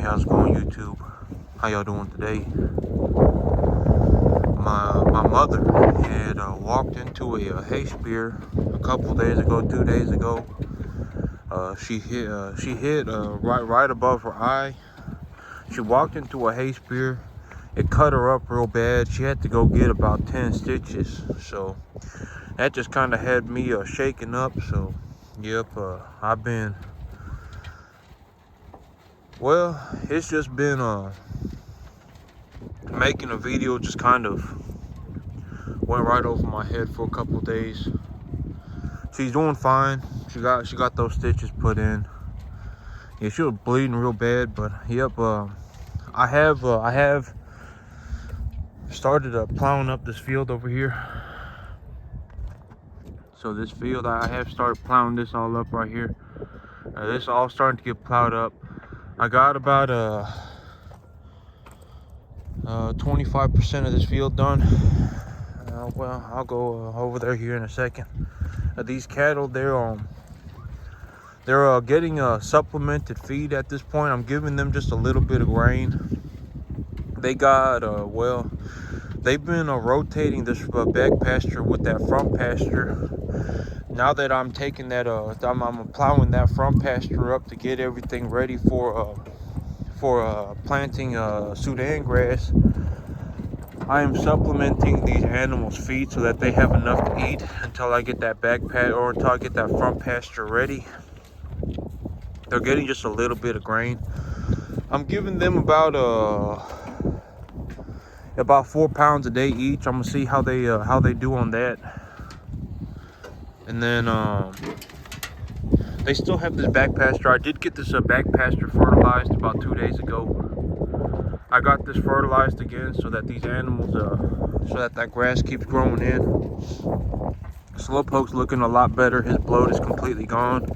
how's it going, YouTube? How y'all doing today? My mother had walked into a hay spear a couple days ago, 2 days ago. She hit right above her eye. She walked into a hay spear. It cut her up real bad. She had to go get about 10 stitches. So that just kind of had me shaken up. So yep, I've been, well, it's just been making a video just kind of went right over my head for a couple days. She's doing fine. She got those stitches put in. Yeah, she was bleeding real bad, but yep, I have started plowing up this field over here. So this field, I have started plowing this all up right here. This is all starting to get plowed up. I got about 25% of this field done. Well, I'll go over there here in a second. These cattle, they're getting supplemented feed at this point. I'm giving them just a little bit of grain. They got well, they've been rotating this back pasture with that front pasture. Now that I'm taking that, I'm plowing that front pasture up to get everything ready for planting Sudan grass. I am supplementing these animals' feed so that they have enough to eat until I get that until I get that front pasture ready. They're getting just a little bit of grain. I'm giving them about 4 pounds a day each. I'm gonna see how they do on that. And then they still have this back pasture. I did get this back pasture fertilized about 2 days ago. I got this fertilized again so that these animals, so that grass keeps growing in. Slowpoke's looking a lot better. His bloat is completely gone.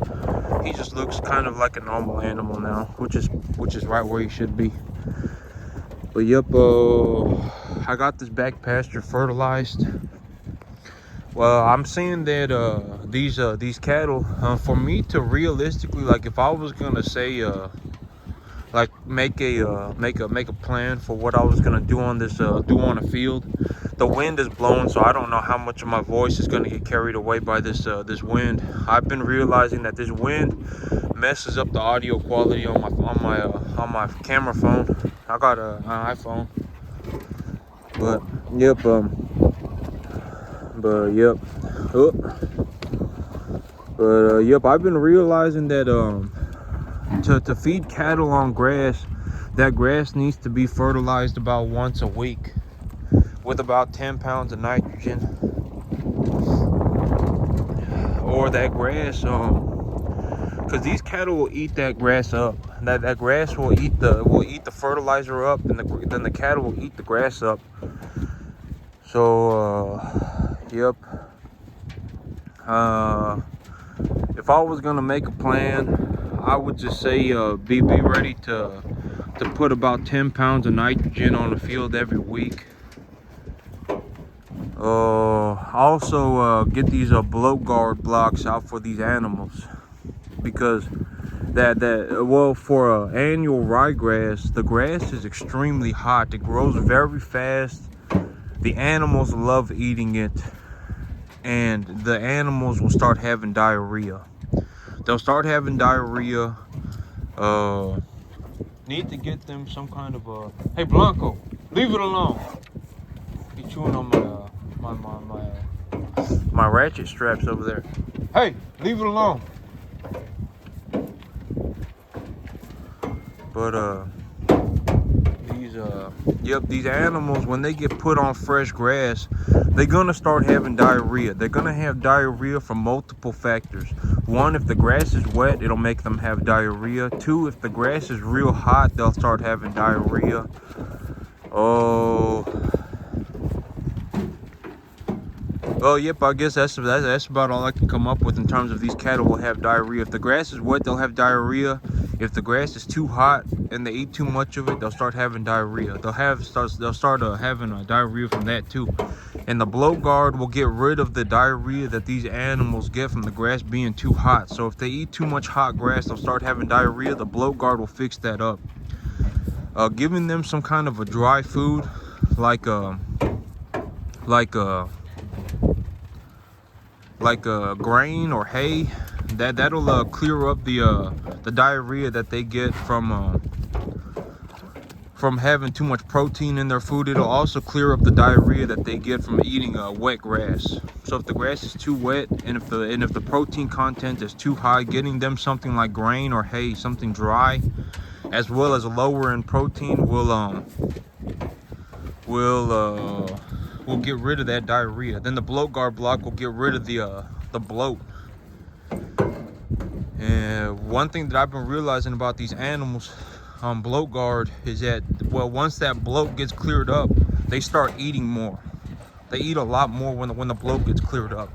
He just looks kind of like a normal animal now, which is right where he should be. But yep, I got this back pasture fertilized. Well, I'm saying that these cattle, for me to realistically, like if I was gonna say like make a plan for what I was gonna do on this on a field, the wind is blowing, so I don't know how much of my voice is gonna get carried away by this wind. I've been realizing that this wind messes up the audio quality on my camera phone. I got an iPhone, but yep, yep, I've been realizing that to feed cattle on grass, that grass needs to be fertilized about once a week with about 10 pounds of nitrogen. Or that grass, because these cattle will eat that grass up. That grass will eat the fertilizer up, and then the cattle will eat the grass up. So yep, if I was gonna make a plan, I would just say be ready to put about 10 pounds of nitrogen on the field every week. Also get these bloat guard blocks out for these animals, because well, for annual ryegrass, the grass is extremely hot. It grows very fast. The animals love eating it, and the animals will start having diarrhea. They'll start having diarrhea. Need to get them some kind of hey Blanco, leave it alone. He's chewing on my ratchet straps over there. Hey, leave it alone. But these animals, when they get put on fresh grass, they're gonna start having diarrhea. They're gonna have diarrhea from multiple factors. One, if the grass is wet, it'll make them have diarrhea. Two, if the grass is real hot, they'll start having diarrhea. Oh, yep, I guess that's about all I can come up with in terms of these cattle will have diarrhea. If the grass is wet, they'll have diarrhea. If the grass is too hot and they eat too much of it, they'll start having diarrhea. They'll start having diarrhea from that too. And the bloat guard will get rid of the diarrhea that these animals get from the grass being too hot. So if they eat too much hot grass, they'll start having diarrhea. The bloat guard will fix that up. giving them some kind of a dry food, like grain or hay. That'll clear up the diarrhea that they get from having too much protein in their food. It'll also clear up the diarrhea that they get from eating wet grass. So if the grass is too wet, and if the protein content is too high, getting them something like grain or hay, something dry, as well as lower in protein, will get rid of that diarrhea. Then the bloat guard block will get rid of the bloat. And one thing that I've been realizing about these animals on bloat guard is that, well, once that bloat gets cleared up, they start eating more. They eat a lot more when the bloat gets cleared up.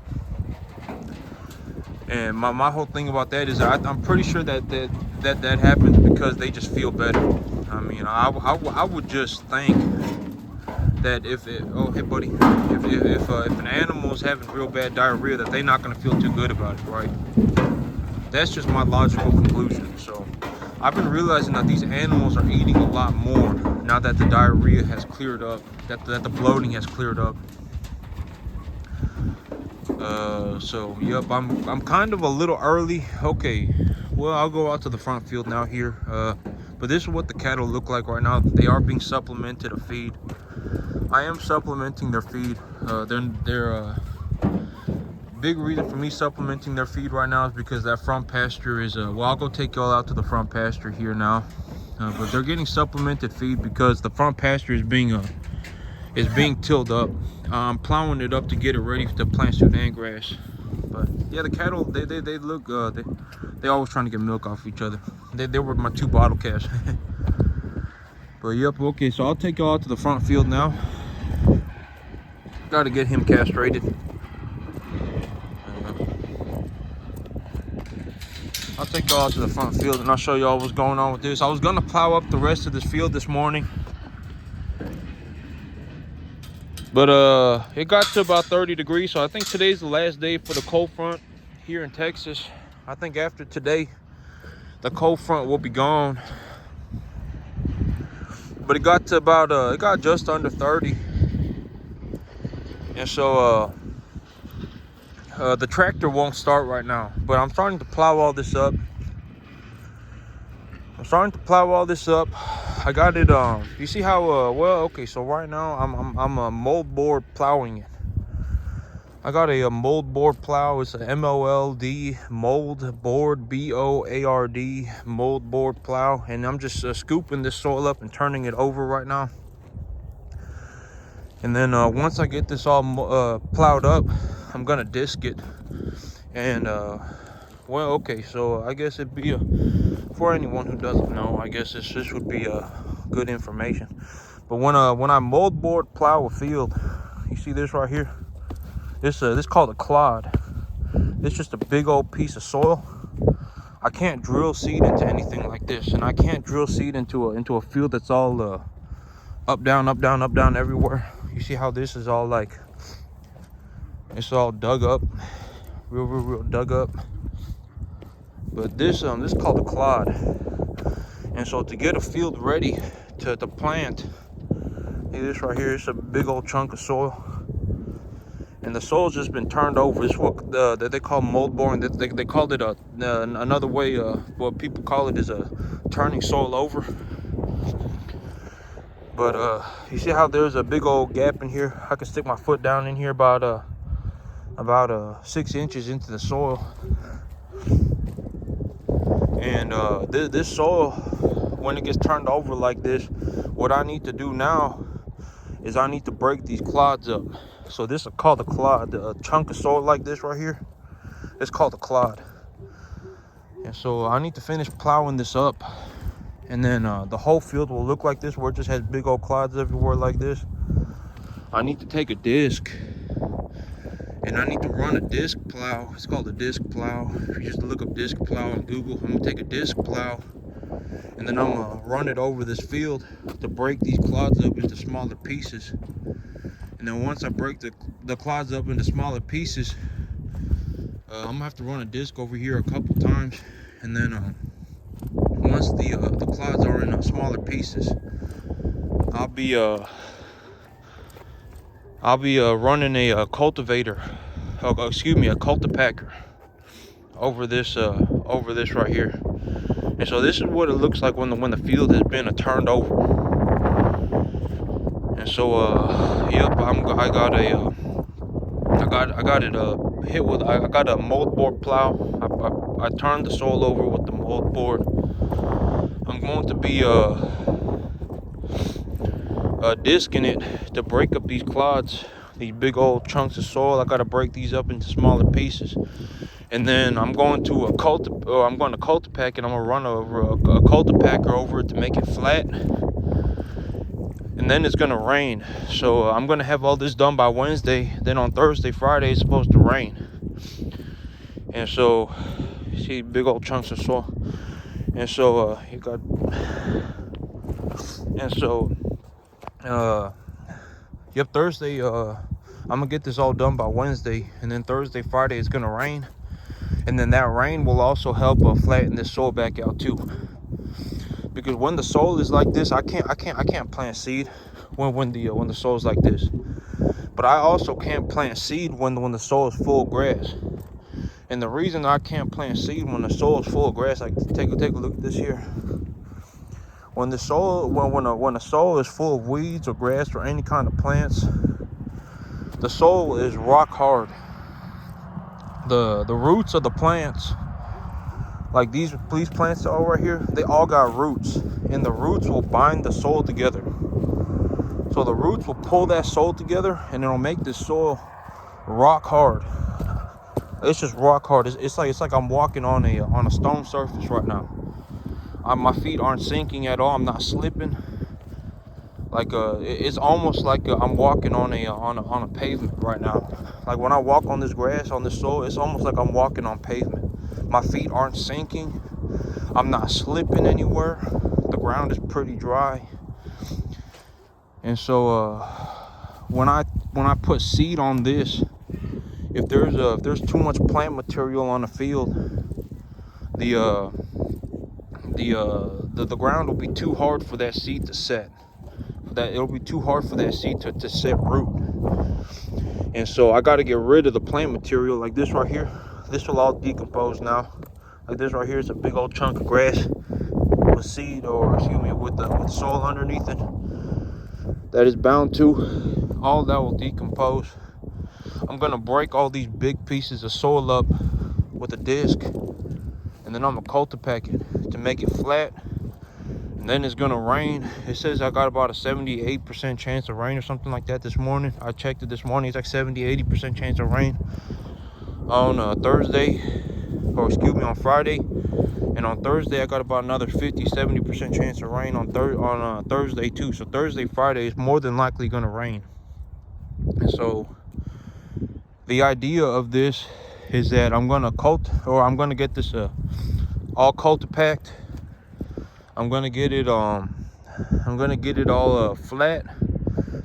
And my whole thing about that is I'm pretty sure that happens because they just feel better. I mean, I would just think that if an animal is having real bad diarrhea, that they're not going to feel too good about it, right? That's just my logical conclusion. So I've been realizing that these animals are eating a lot more now that the diarrhea has cleared up, that the bloating has cleared up. So yep, I'm kind of a little early. Okay, well, I'll go out to the front field now here. But this is what the cattle look like right now. They are being supplemented a feed. I am supplementing their feed. They're big reason for me supplementing their feed right now is because that front pasture is well, I'll go take y'all out to the front pasture here now. But they're getting supplemented feed because the front pasture is being tilled up. I'm plowing it up to get it ready to plant Sudan grass. But yeah, the cattle, they look they always trying to get milk off each other. They were my 2 bottle calves. But yep, okay, so I'll take y'all out to the front field now. Got to get him castrated. I'll take y'all out to the front field and I'll show y'all what's going on with this. I was gonna plow up the rest of this field this morning, but it got to about 30 degrees, so I think today's the last day for the cold front here in Texas. I think after today, the cold front will be gone. But it got to about it got just under 30, and so the tractor won't start right now. But I'm starting to plow all this up. I got it. You see how well? Okay, so right now I'm a mold board plowing it. I got a mold board plow. It's a MOLD mold board, BOARD mold board plow, and I'm just scooping this soil up and turning it over right now. And then once I get this all plowed up, I'm gonna disc it. And well, okay, so I guess it'd be for anyone who doesn't know, I guess this would be good information. But when I mold board plow a field, you see this right here. This called a clod. It's just a big old piece of soil. I can't drill seed into anything like this, and I can't drill seed into a field that's all up down everywhere. You see how this is all like, it's all dug up, real dug up. But this is called a clod. And so to get a field ready to plant, see this right here, it's a big old chunk of soil. And the soil's just been turned over. This is what that they call mold boring. They called it another way. What people call it is turning soil over. But you see how there's a big old gap in here? I can stick my foot down in here about 6 inches into the soil. And this soil, when it gets turned over like this, what I need to do now is I need to break these clods up. So this is called a clod. A chunk of soil like this right here, it's called a clod. And so I need to finish plowing this up, and then the whole field will look like this, where it just has big old clods everywhere like this. I need to take a disc, and I need to run a disc plow. It's called a disc plow. If you just look up disc plow on Google, I'm gonna take a disc plow, and then I'm gonna run it over this field to break these clods up into smaller pieces. And then once I break the clods up into smaller pieces, I'm gonna have to run a disc over here a couple times. And then once the clods are in smaller pieces. I'll be running a cultivator, excuse me, a cultipacker over this right here. And so this is what it looks like when the field has been turned over. And so yep, I got it hit with, I got a moldboard plow. I turned the soil over with the moldboard. I'm going to be disking it to break up these clods, these big old chunks of soil. I got to break these up into smaller pieces, and then I'm going to cultipack, and I'm gonna run over a cultipacker over it to make it flat. And then it's gonna rain, so I'm gonna have all this done by Wednesday. Then on Thursday, Friday, it's supposed to rain. And so, you see big old chunks of soil. And so yep, Thursday, I'm gonna get this all done by Wednesday, and then Thursday, Friday, it's gonna rain, and then that rain will also help flatten this soil back out too. Because when the soil is like this, I can't plant seed when the soil is like this. But I also can't plant seed when the soil is full of grass. And the reason I can't plant seed when the soil is full of grass, like take a look at this here. When the soil when the soil is full of weeds or grass or any kind of plants, the soil is rock hard. The roots of the plants, like these plants are right here, they all got roots, and the roots will bind the soil together. So the roots will pull that soil together, and it'll make this soil rock hard. It's just rock hard. It's like I'm walking on a stone surface right now. My feet aren't sinking at all. I'm not slipping. Like it's almost like I'm walking on a pavement right now. Like when I walk on this grass, on this soil, it's almost like I'm walking on pavement. My feet aren't sinking. I'm not slipping anywhere. The ground is pretty dry. And so when I put seed on this, if there's too much plant material on the field, the ground will be too hard for that seed to set. It'll be too hard for that seed to set root. And so I got to get rid of the plant material. Like this right here, this will all decompose now. Like this right here is a big old chunk of grass with seed, or excuse me, with the soil underneath it that is bound to. All that will decompose. I'm gonna break all these big pieces of soil up with a disc, and then I'm gonna cultipack it to make it flat. And then it's gonna rain. It says I got about a 78% chance of rain or something like that this morning. I checked it this morning. It's like 70-80% chance of rain on Thursday, or excuse me, on Friday. And on Thursday, I got about another 50-70% chance of rain on Thursday too. So Thursday, Friday is more than likely gonna rain. And so the idea of this is that I'm gonna get this all cultipacked. I'm gonna get it all flat.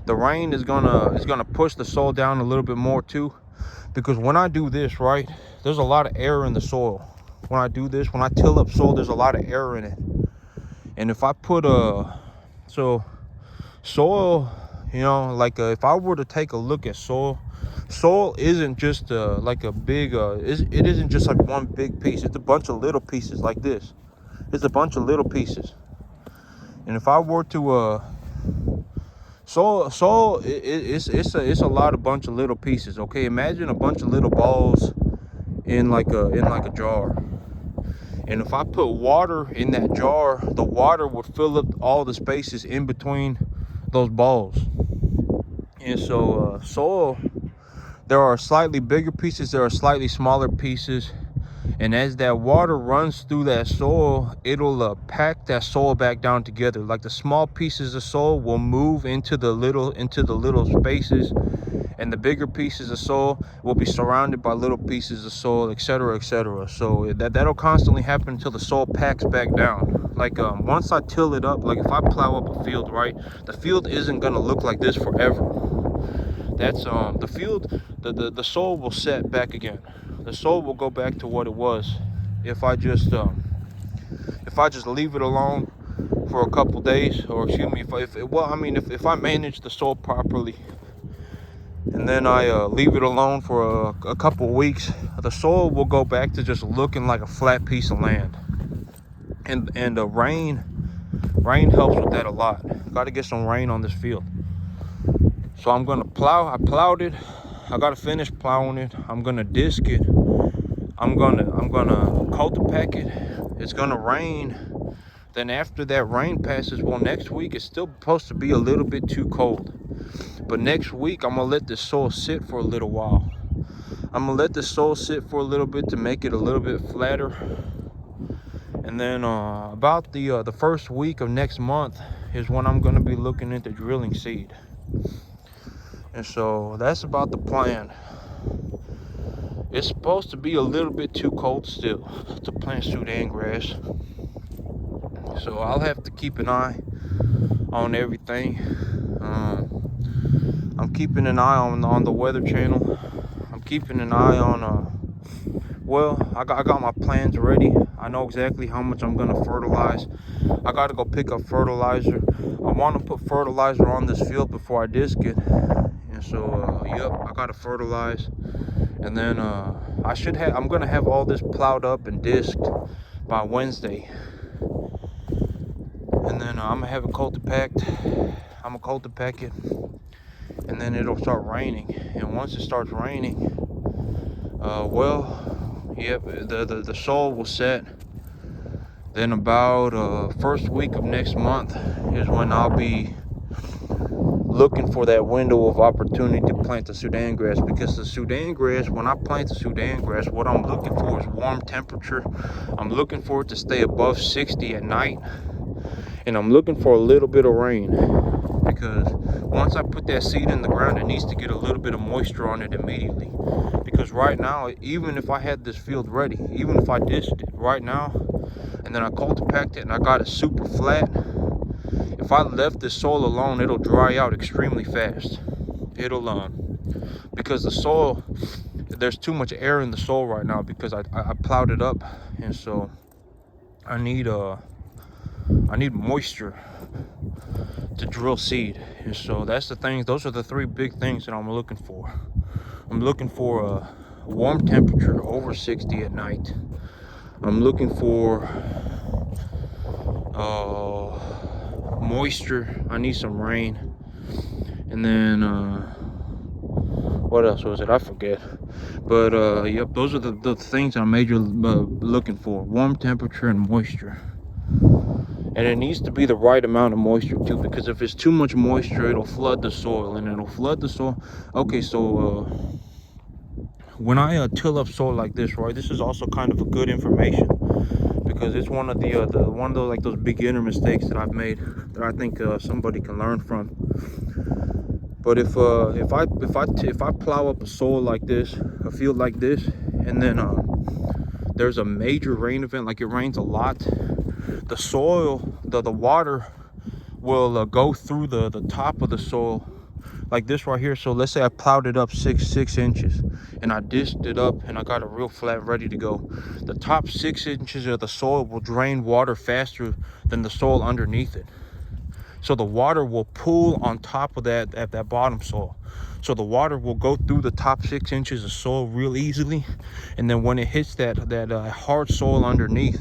The rain is gonna push the soil down a little bit more too, because when I do this, right, there's a lot of air in the soil. When I do this, when I till up soil, there's a lot of air in it. And if I put soil, you know, like if I were to take a look at soil isn't just like a big it isn't just like one big piece. It's a bunch of little pieces like this. It's a bunch of little pieces. And if I were to soil it's a lot of bunch of little pieces. Okay, imagine a bunch of little balls in like a jar. And if I put water in that jar, the water would fill up all the spaces in between those balls. And so soil, there are slightly bigger pieces, there are slightly smaller pieces, and as that water runs through that soil, it'll pack that soil back down together. Like the small pieces of soil will move into the little spaces, and the bigger pieces of soil will be surrounded by little pieces of soil, etc., etc. So that'll constantly happen until the soil packs back down. Like once I till it up, like if I plow up a field, right, the field isn't gonna look like this forever. That's the field, the soil will set back again. The soil will go back to what it was if I just leave it alone for a couple days, or excuse me, if I manage the soil properly, and then I leave it alone for a couple weeks, the soil will go back to just looking like a flat piece of land. And the rain helps with that a lot. Got to get some rain on this field. So I'm gonna plow. I plowed it. I gotta finish plowing it. I'm gonna disc it. I'm gonna cultipack it. It's gonna rain. Then after that rain passes, well, next week it's still supposed to be a little bit too cold. But next week I'm gonna let this soil sit for a little while. I'm gonna let the soil sit for a little bit to make it a little bit flatter. And then about the first week of next month is when I'm gonna be looking into drilling seed. And so that's about the plan. It's supposed to be a little bit too cold still to plant Sudan grass. So I'll have to keep an eye on everything. I'm keeping an eye on the weather channel. I'm keeping an eye on I got my plans ready. I know exactly how much I'm gonna fertilize. I gotta go pick up fertilizer. I want to put fertilizer on this field before I disc it. And so yep, I gotta fertilize. And then I'm gonna have all this plowed up and disked by Wednesday. And then I'm gonna have it cultipacked. I'm gonna cultipack it, and then it'll start raining. And once it starts raining, the soil will set. Then about first week of next month is when I'll be looking for that window of opportunity to plant the Sudan grass. Because the Sudan grass, when I plant the Sudan grass, what I'm looking for is warm temperature. I'm looking for it to stay above 60 at night, and I'm looking for a little bit of rain, because once I put that seed in the ground, it needs to get a little bit of moisture on it immediately. Because right now, even if I had this field ready, even if I disked it right now, and then I cultipacked it and I got it super flat, if I left this soil alone, it'll dry out extremely fast. It'll because the soil, there's too much air in the soil right now because I plowed it up, and so I need moisture to drill seed. And so that's the things. Those are the three big things that I'm looking for. I'm looking for a warm temperature over 60 at night. I'm looking for moisture. I need some rain. And then what else was it? I forget. But yep, those are the things I'm majorly looking for: warm temperature and moisture. And it needs to be the right amount of moisture too, because if it's too much moisture, it'll flood the soil, and it'll flood the soil. Okay, so when I till up soil like this, right, this is also kind of a good information, because it's one of those like those beginner mistakes that I've made that I think somebody can learn from. But if I plow up a soil like this, a field like this, and then there's a major rain event, like it rains a lot, the soil, the water will go through the top of the soil like this right here. So let's say I plowed it up six inches, and I disked it up, and I got it real flat, ready to go. The top 6 inches of the soil will drain water faster than the soil underneath it. So the water will pool on top of that bottom soil. So the water will go through the top 6 inches of soil real easily, and then when it hits that hard soil underneath,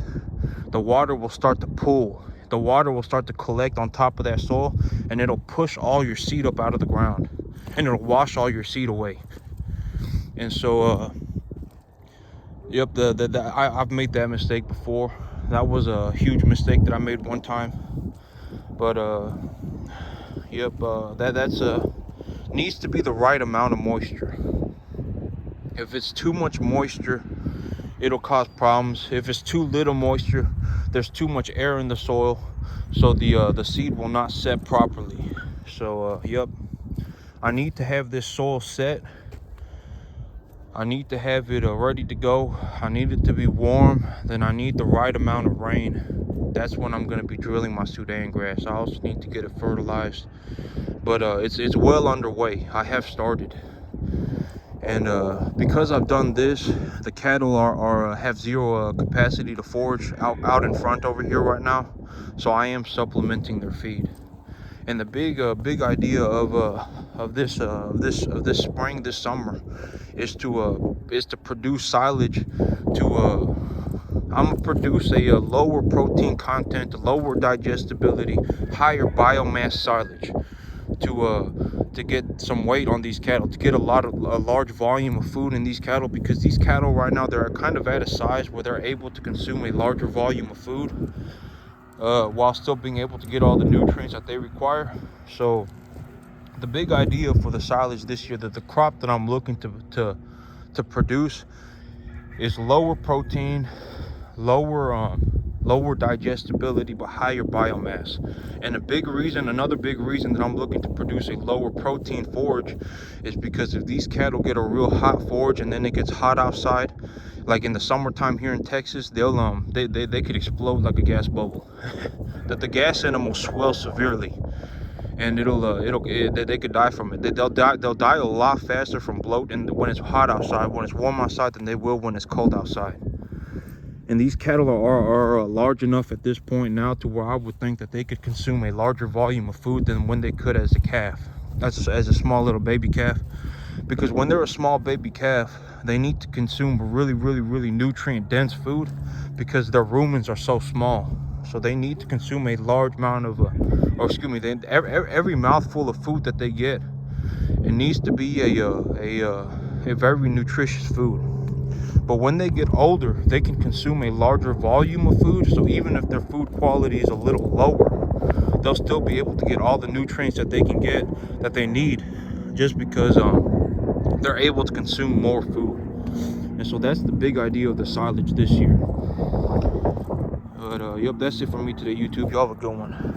the water will start to pool. The water will start to collect on top of that soil, and it'll push all your seed up out of the ground, and it'll wash all your seed away. And so yep, I've made that mistake before. That was a huge mistake that I made one time. But yep, that's needs to be the right amount of moisture. If it's too much moisture, it'll cause problems. If it's too little moisture, there's too much air in the soil, so the seed will not set properly. So yep, I need to have this soil set. I need to have it ready to go. I need it to be warm. Then I need the right amount of rain. That's when I'm going to be drilling my Sudan grass. I also need to get it fertilized, but it's well underway. I have started. And because I've done this, the cattle have zero capacity to forage out in front over here right now, so I am supplementing their feed. And the big idea of this spring, this summer, is to produce silage. I'm gonna produce a lower protein content, lower digestibility, higher biomass silage to get some weight on these cattle, to get a large volume of food in these cattle, because these cattle right now, they're kind of at a size where they're able to consume a larger volume of food while still being able to get all the nutrients that they require. So the big idea for the silage this year, that the crop that I'm looking to produce, is lower protein, lower digestibility, but higher biomass. And another big reason that I'm looking to produce a lower protein forage is because if these cattle get a real hot forage and then it gets hot outside, like in the summertime here in Texas, they could explode like a gas bubble. That the gas in them will swell severely, and they could die from it. They'll die a lot faster from bloat and when it's hot outside, when it's warm outside, than they will when it's cold outside. And these cattle are large enough at this point now to where I would think that they could consume a larger volume of food than when they could as a calf, as a small little baby calf. Because when they're a small baby calf, they need to consume really nutrient dense food, because their rumens are so small. So they need to consume a large amount of, every mouthful of food that they get, it needs to be a very nutritious food. But when they get older, they can consume a larger volume of food. So even if their food quality is a little lower, they'll still be able to get all the nutrients that they can get, that they need, just because they're able to consume more food. And so that's the big idea of the silage this year. But yep, that's it for me today, YouTube. Y'all have a good one.